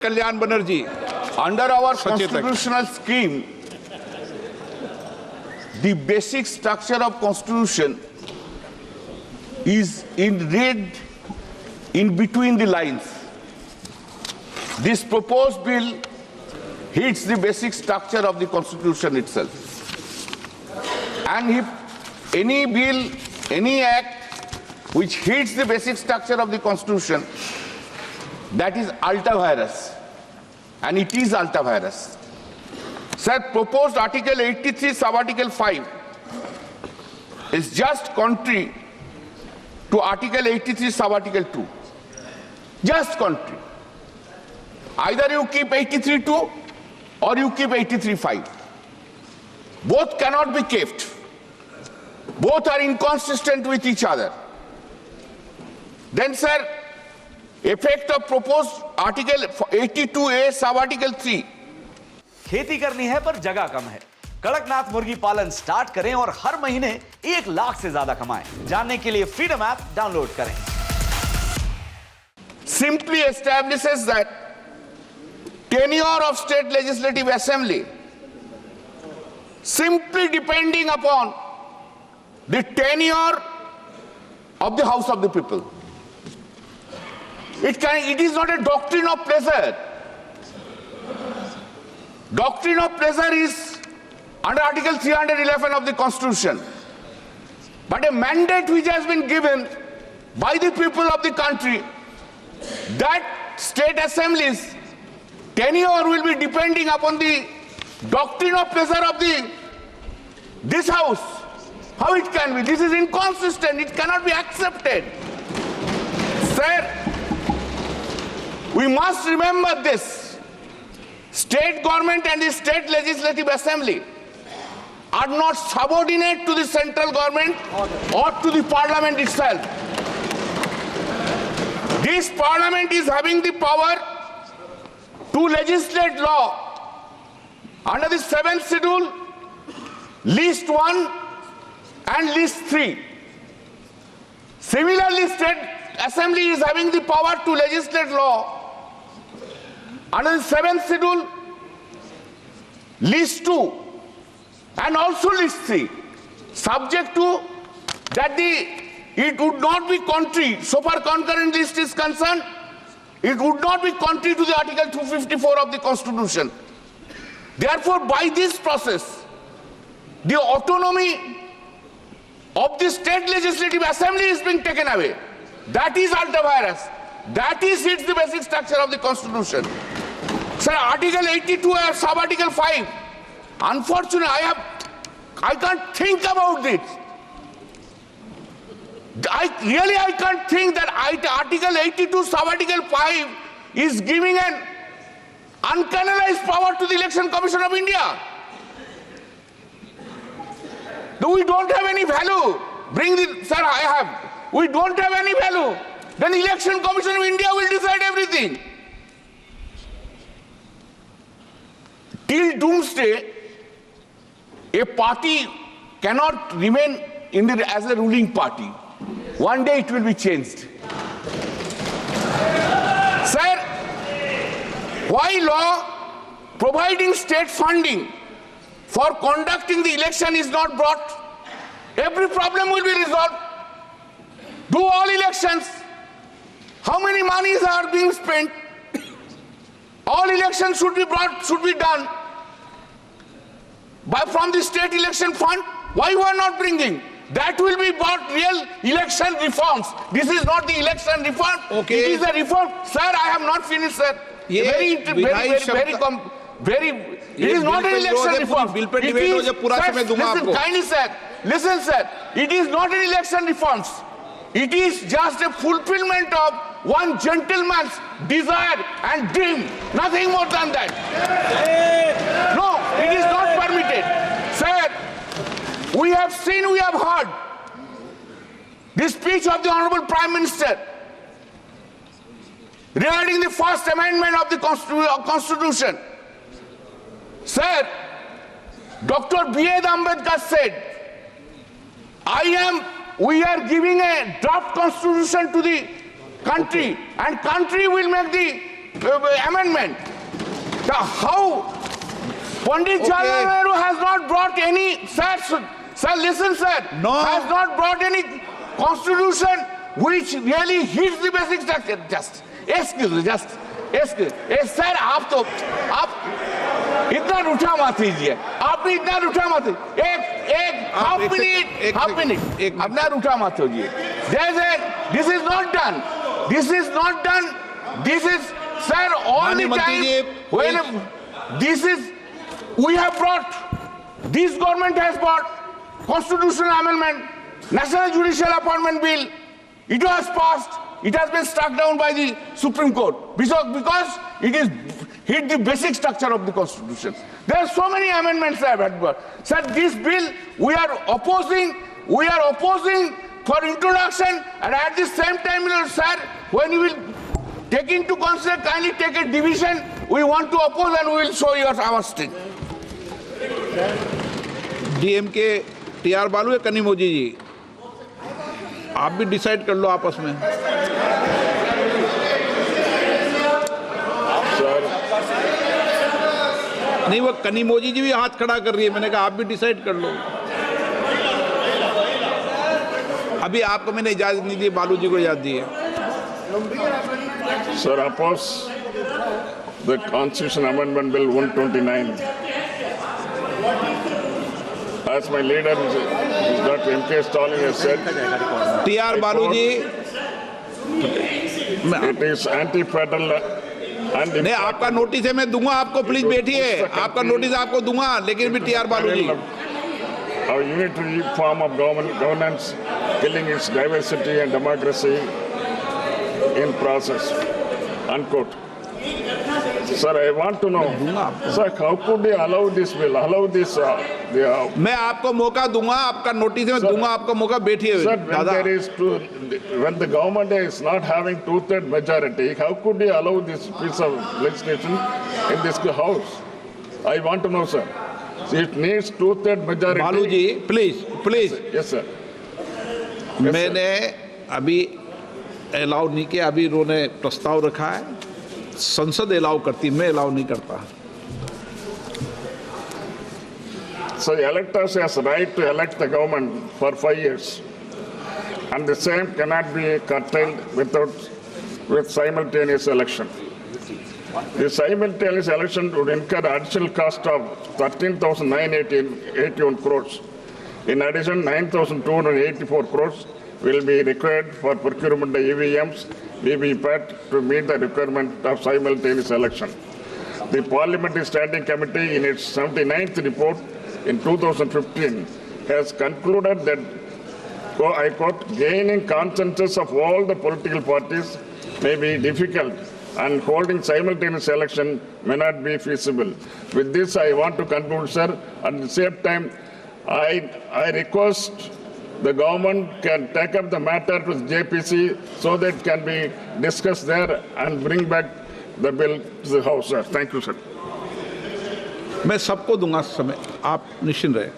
Kalyan Banerjee, under our constitutional scheme, the basic structure of constitution is read in between the lines. This proposed bill hits the basic structure of the constitution itself. And if any bill, any act which hits the basic structure of the constitution, that is ultra-virus, and it is ultra-virus. Sir, proposed Article 83, Sub-Article 5 is just contrary to Article 83, Sub-Article 2. Just contrary. Either you keep 83.2 or you keep 83.5. Both cannot be kept. Both are inconsistent with each other. Then, sir, effect of proposed Article 82A Sub Article 3. खेती करनी है पर जगह कम है। कड़कनाथ मुर्गी पालन start करें और हर महीने 1 लाख से ज्यादा कमाएं। जानने के लिए फ्रीडम ऐप डाउनलोड करें। Simply establishes that tenure of state legislative assembly simply depending upon the tenure of the House of the People. It is not a doctrine of pleasure. Doctrine of pleasure is under Article 311 of the Constitution. But a mandate which has been given by the people of the country that state assemblies tenure will be depending upon the doctrine of pleasure of this house. How it can be? This is inconsistent. It cannot be accepted. Sir, we must remember this. State government and the state legislative assembly are not subordinate to the central government or to the parliament itself. This parliament is having the power to legislate law under the 7th schedule, list 1 and list 3. Similarly, state assembly is having the power to legislate law under the 7th schedule, list 2 and also list 3, subject to that it would not be contrary, so far concurrent list is concerned, it would not be contrary to the Article 254 of the Constitution. Therefore, by this process, the autonomy of the state legislative assembly is being taken away. That is ultra-virus. That is hits the basic structure of the Constitution. Sir, Article 82 or Sub-Article 5, unfortunately, I can't think about it. I can't think that Article 82 Sub-Article 5 is giving an uncanonized power to the Election Commission of India. We don't have any value. We don't have any value. Then Election Commission of India will decide everything. Till doomsday, a party cannot remain as a ruling party. One day it will be changed. Sir, why law providing state funding for conducting the election is not brought? Every problem will be resolved. Do all elections. How many monies are being spent? All elections should be done from the state election fund. Why you are not bringing? That will be brought real election reforms. This is not the election reform. Okay. It is a reform. Sir, I have not finished, sir. It is not an election reform. Listen, sir. It is not an election reforms. It is just a fulfillment of one gentleman's desire and dream. Nothing more than that. No, it is not permitted. Sir, we have seen, we have heard the speech of the Honorable Prime Minister regarding the first amendment of the Constitution. Sir, Dr. B.A. Ambedkar said, we are giving a draft constitution to the country, and country will make the amendment. How Pandit Jawaharlal Nehru has not brought any, sir, listen, sir, No. has not brought any constitution which really hits the basic structure. Just excuse me, sir, आप इतना रूठा मत लीजिए, आपने इतना रूठा मत, एक half minute अपना रूठा मत होइए. This is not done. This is, sir, all the time when this is, we have brought, this government has brought constitutional amendment, national judicial appointment bill. It was passed. It has been struck down by the Supreme Court because it is hit the basic structure of the Constitution. There are so many amendments I have brought. Sir, this bill we are opposing for introduction, and at the same time, sir, when you will take into consider, kindly take a division. We want to oppose and we will show you our strength. DMK TR बालू या कनिमोजी जी, आप भी decide कर लो आपस में. नहीं, वो कनिमोजी जी भी हाथ खड़ा कर रही है. मैंने कहा आप भी डिसाइड कर लो. अभी आपको मैंने इजाजत नहीं दी, बालू जी को इजाजत दी है. Sir, oppose the Constitution Amendment Bill 129. As my leader, Dr. M.K. Stalin has said, TR बालू जी, it is anti-federal and नहीं, आपका नोटिस है, मैं दूंगा आपको. प्लीज बैठिए, आपका नोटिस आपको दूंगा, लेकिन भी टीआर बालू जी. our unitary form of governance, killing its diversity and democracy in process. Unquote. Sir, I want to know, sir, how could they allow this bill, allow this? मैं आपको मौका दूंगा, आपका नोटिस है, मैं दूंगा आपको मौका. बैठिए Sir, when the government is not having 2/3 majority, how could they allow this piece of legislation in this house? I want to know, sir. It needs 2/3 majority. बालू जी, प्लीज. Yes, sir. मैंने अभी allow नहीं किया. अभी उन्होंने प्रस्ताव रखा है, संसद अलाउ करती, मैं अलाउ नहीं करता. So electors has right to elect the government for 5 years, and the same cannot be curtailed with simultaneous election. The simultaneous election would incur additional cost of 13,981 crores. In addition, 9,284 crores will be required for procurement of EVMs, VVPAT to meet the requirement of simultaneous election. The Parliamentary Standing Committee in its 79th report in 2015 has concluded that, I quote, gaining consensus of all the political parties may be difficult and holding simultaneous election may not be feasible. With this, I want to conclude, sir. At the same time, I request the government can take up the matter with JPC so that it can be discussed there and bring back the bill to the House, sir. Thank you, sir. मैं सबको दूंगा समय, आप निश्चिंत रहे.